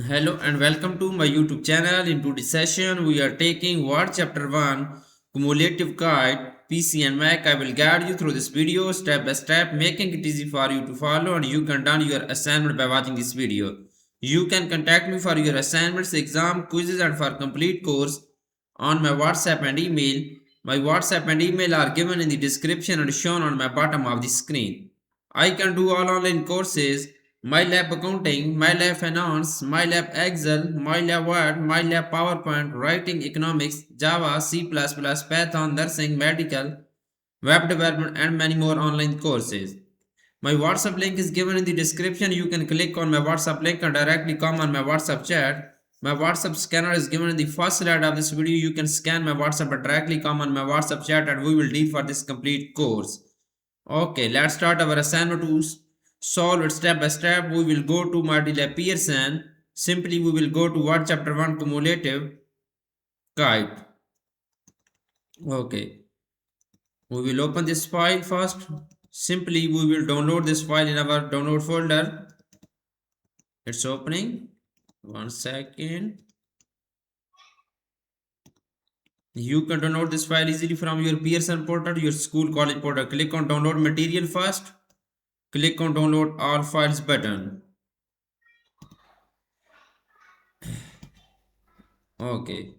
Hello and welcome to my YouTube channel. In today's session, we are taking Word Chapter 1 Cumulative Kite PC and Mac. I will guide you through this video step by step, making it easy for you to follow, and you can done your assignment by watching this video. You can contact me for your assignments, exam, quizzes, and for complete course on my WhatsApp and email. My WhatsApp and email are given in the description and shown on my bottom of the screen. I can do all online courses MyLab Accounting, MyLab Finance, MyLab Excel, MyLab Word, MyLab PowerPoint, Writing Economics, Java, C++, Python, Nursing, Medical, Web Development, and many more online courses. My WhatsApp link is given in the description. You can click on my WhatsApp link and directly come on my WhatsApp chat. My WhatsApp scanner is given in the first slide of this video. You can scan my WhatsApp and directly come on my WhatsApp chat and we will deal for this complete course. Okay, let's start our assignment to solve it step by step. We will go to MyItLab Pearson. Simply we will go to Word Chapter 1 Cumulative Kite. Okay, we will open this file first. Simply we will download this file in our download folder. It's opening. 1 second. You can download this file easily from your Pearson portal, your school college portal. Click on download material first. Click on download all files button. Okay.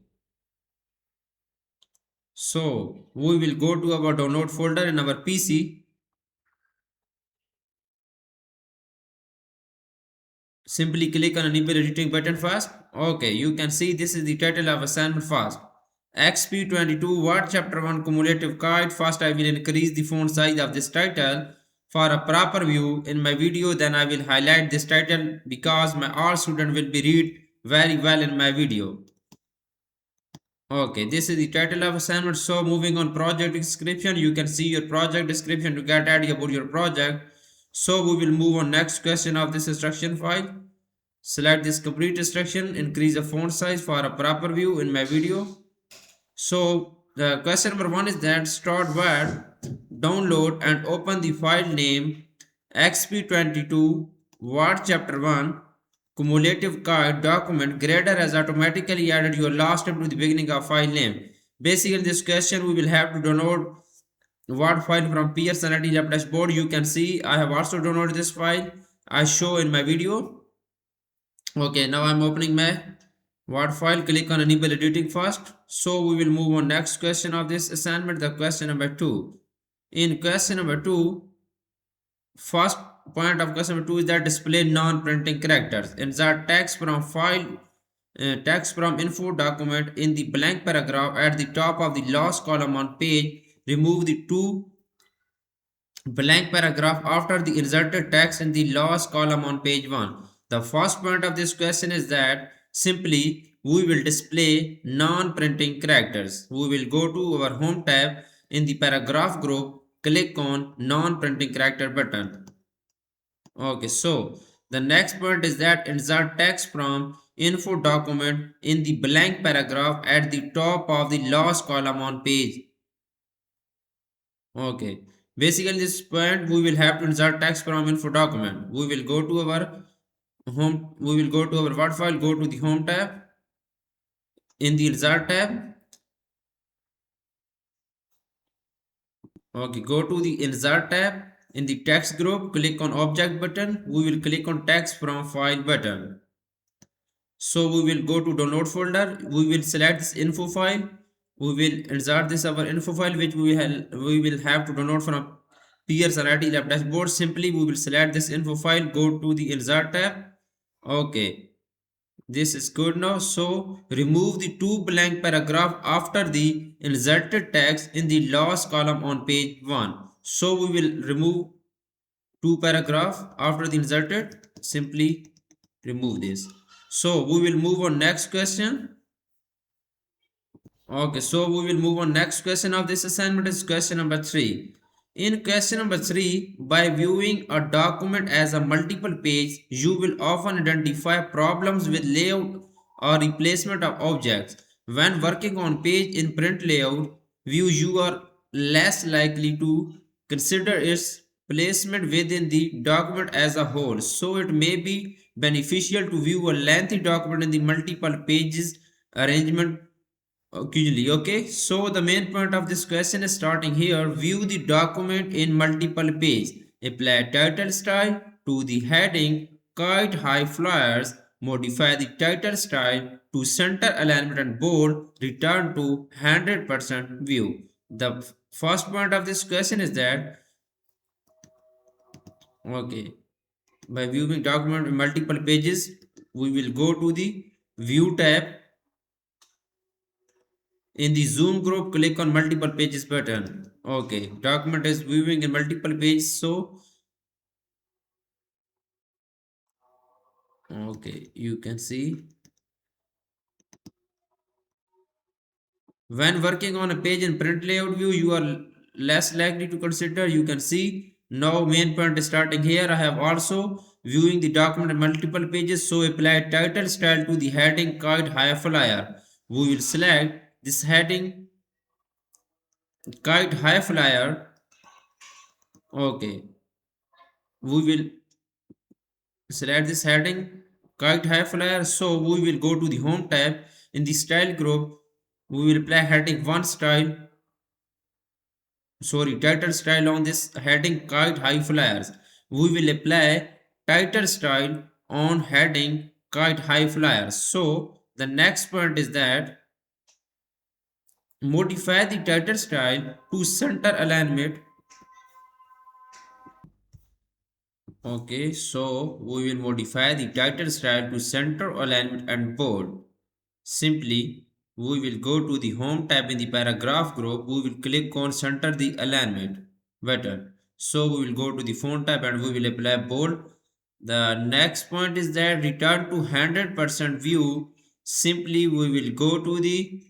So we will go to our download folder in our PC. Simply click on enable editing button first. Okay, you can see this is the title of assignment first. Exp22 Word Chapter 1 Cumulative Kite. First I will increase the font size of this title for a proper view in my video. Then I will highlight this title because my all student will be read very well in my video. Okay, this is the title of assignment. So moving on project description, you can see your project description to get idea about your project. So we will move on next question of this instruction file. Select this complete instruction, increase the font size for a proper view in my video. So the question number 1 is that start Word, download and open the file name Exp22 Word Chapter 1 Cumulative Kite document. Grader has automatically added your last step to the beginning of file name. Basically in this question we will have to download Word file from Pearson MyItLab dashboard. You can see I have also downloaded this file. I show in my video. Okay, now I'm opening my Word file. Click on enable editing first. So we will move on next question of this assignment, the question number 2. In question number 2, first point of question number 2 is that display non-printing characters. Insert text from file, text from info document in the blank paragraph at the top of the last column on page. Remove the two blank paragraph after the inserted text in the last column on page 1. The first point of this question is that simply we will display non-printing characters. We will go to our home tab in the paragraph group, click on non-printing character button. Okay, so the next point is that insert text from info document in the blank paragraph at the top of the last column on page. Okay, basically this point we will have to insert text from info document. We will go to our home, we will go to our Word file, go to the home tab. In the insert tab, okay, go to the insert tab. In the text group, click on object button. We will click on text from file button. So we will go to download folder. We will select this info file. We will insert this our info file which we will have to download from Pearson MyItLab dashboard. Simply we will select this info file, go to the insert tab. Okay, this is good now. So remove the two blank paragraph after the inserted text in the last column on page 1. So we will remove two paragraph after the inserted. Simply remove this. So we will move on next question. Okay, so we will move on next question of this assignment is question number 3. In question number 3, by viewing a document as a multiple page, you will often identify problems with layout or replacement of objects. When working on page in print layout view, you are less likely to consider its placement within the document as a whole. So it may be beneficial to view a lengthy document in the multiple pages arrangement quickly. Okay, so the main point of this question is starting here. View the document in multiple pages. Apply title style to the heading, kite high flyers, modify the title style to center alignment and bold, return to 100% view. The first point of this question is that, okay, by viewing document in multiple pages, we will go to the view tab. In the zoom group, click on multiple pages button. Okay, document is viewing in multiple pages. So, okay, you can see when working on a page in print layout view, you are less likely to consider. You can see now main point is starting here. I have also viewing the document in multiple pages. So apply title style to the heading kite high flyer. We will select this heading kite high flyer. Okay, we will select this heading kite high flyer. So we will go to the home tab. In the style group, we will apply heading one style, sorry, title style on this heading kite high flyers. We will apply title style on heading kite high flyers. So the next point is that modify the title style to center alignment. Okay, so we will modify the title style to center alignment and bold. Simply, we will go to the home tab in the paragraph group. We will click on center the alignment button. So we will go to the font tab and we will apply bold. The next point is that return to 100% view. Simply, we will go to the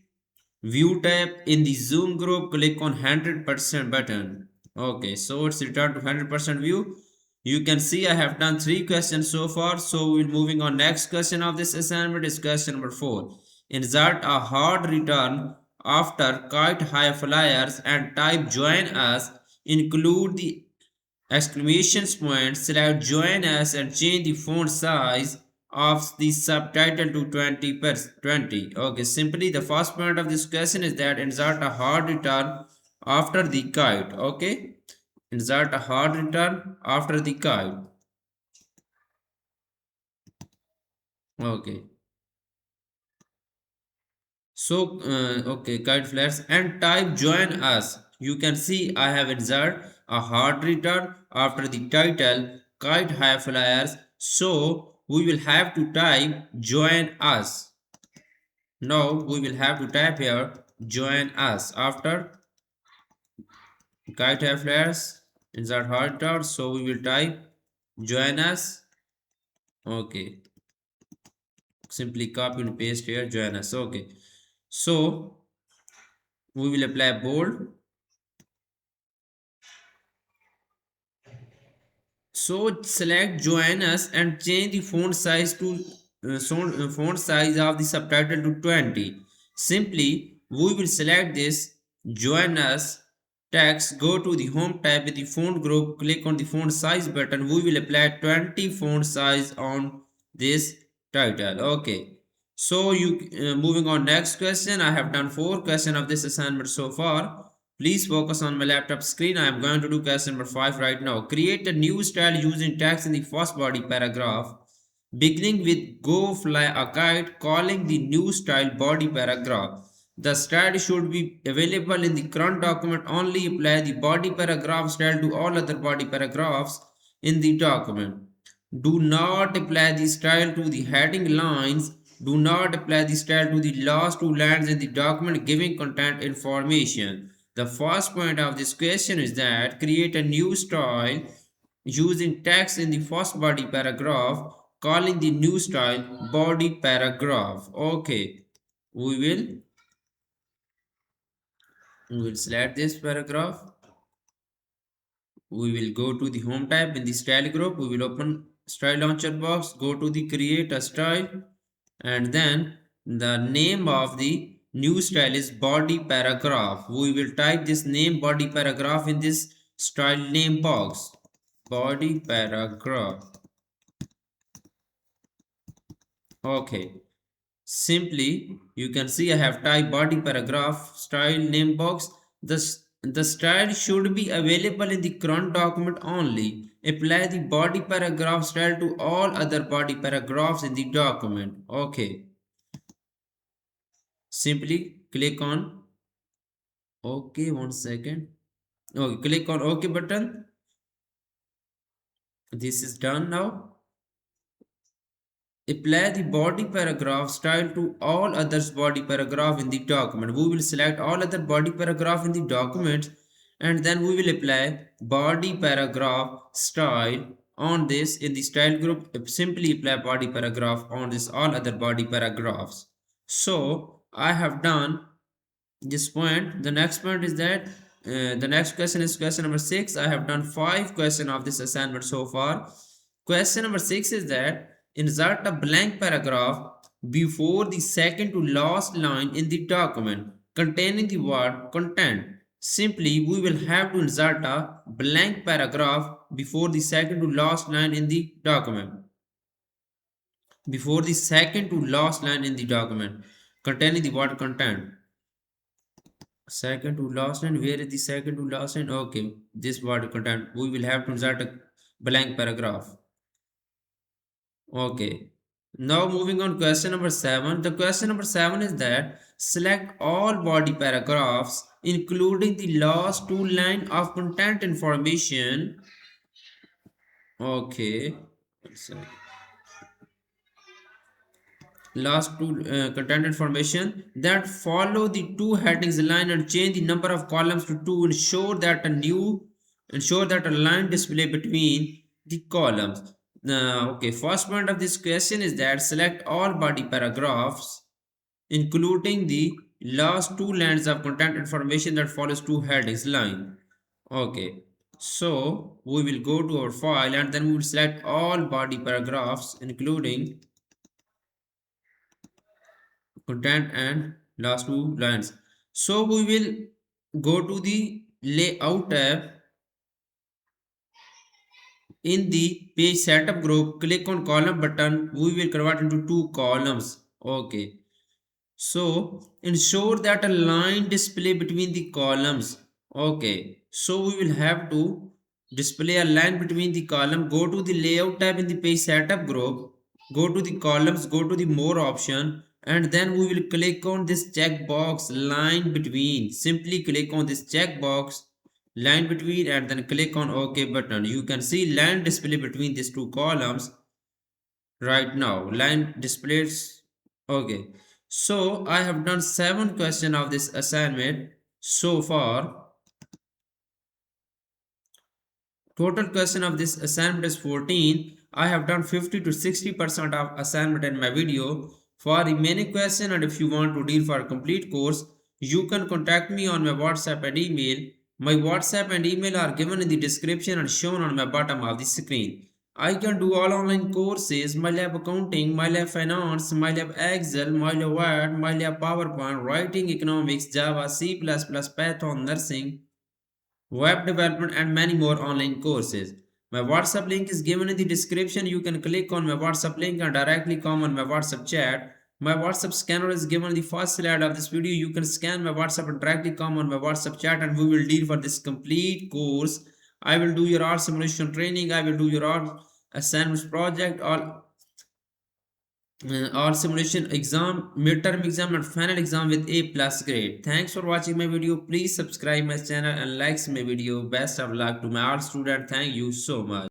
view tab in the zoom group, click on 100% button. Okay, so it's returned to 100% view. You can see I have done 3 questions so far. So we're moving on. Next question of this assignment is question number 4. Insert a hard return after kite high flyers and type join us. Include the exclamation point, select join us and change the font size of the subtitle to 20 per 20. Okay, simply the first point of this question is that insert a hard return after the kite. Okay, insert a hard return after the kite. Okay, so okay, kite flares and type join us. You can see I have insert a hard return after the title kite high flyers. So we will have to type join us. Now we will have to type here join us after kite high flyers. Insert hard return. So we will type join us. Okay, simply copy and paste here join us. Okay, so we will apply bold. So select join us and change the font size to font size of the subtitle to 20. Simply, we will select this join us text, go to the home tab with the font group, click on the font size button. We will apply 20 font size on this title. Okay. So you moving on next question. I have done 4 questions of this assignment so far. Please focus on my laptop screen. I am going to do question number 5 right now. Create a new style using text in the first body paragraph, beginning with go fly a kite, calling the new style body paragraph. The style should be available in the current document. Only apply the body paragraph style to all other body paragraphs in the document. Do not apply the style to the heading lines. Do not apply the style to the last 2 lines in the document giving content information. The first point of this question is that create a new style using text in the first body paragraph, calling the new style body paragraph. Okay, we will select this paragraph. We will go to the home tab in the style group. We will open style launcher box, go to the create a style, and then the name of the new style is body paragraph. We will type this name body paragraph in this style name box, body paragraph. Okay. Simply, you can see I have type body paragraph style name box. The style should be available in the current document only. Apply the body paragraph style to all other body paragraphs in the document. Okay. Simply click on OK. 1 second. Okay, click on OK button. This is done now. Apply the body paragraph style to all others body paragraph in the document. We will select all other body paragraph in the document and then we will apply body paragraph style on this in the style group. Simply apply body paragraph on this all other body paragraphs. So I have done this point. The next point is that the next question is question number 6. I have done 5 questions of this assignment so far. Question number 6 is that insert a blank paragraph before the second to last line in the document containing the word content. Simply, we will have to insert a blank paragraph before the second to last line in the document. Before the second to last line in the document containing the word content. Second to last line. Where is the second to last line? Okay, this word content. We will have to insert a blank paragraph. Okay. Now moving on question number 7. The question number 7 is that select all body paragraphs including the last two line of content information. Okay. Last two content information that follow the two headings line and change the number of columns to 2. Ensure that a line display between the columns. Okay, first point of this question is that select all body paragraphs including the last two lines of content information that follows two headings line. Okay, so we will go to our file and then we will select all body paragraphs including content and last two lines. So we will go to the layout tab in the page setup group, click on column button. We will convert into two columns. Okay, so ensure that a line display between the columns. Okay, so we will have to display a line between the column. Go to the layout tab in the page setup group, go to the columns, go to the more option, and then we will click on this checkbox line between. Simply click on this checkbox line between and then click on OK button. You can see line display between these two columns right now. Line displays. Okay, so I have done 7 questions of this assignment so far. Total question of this assignment is 14. I have done 50 to 60% of assignment in my video. For remaining question and if you want to deal for a complete course, you can contact me on my WhatsApp and email. My WhatsApp and email are given in the description and shown on my bottom of the screen. I can do all online courses, MyLab Accounting, MyLab Finance, MyLab Excel, MyLab Word, MyLab PowerPoint, Writing Economics, Java, C++, Python, Nursing, web development and many more online courses. My WhatsApp link is given in the description. You can click on my WhatsApp link and directly come on my WhatsApp chat. My WhatsApp scanner is given in the first slide of this video. You can scan my WhatsApp and directly come on my WhatsApp chat and we will deal for this complete course. I will do your all simulation training. I will do your all assignments project, all simulation exam, midterm exam and final exam with A plus grade. Thanks for watching my video. Please subscribe my channel and like my video. Best of luck to my all student. Thank you so much.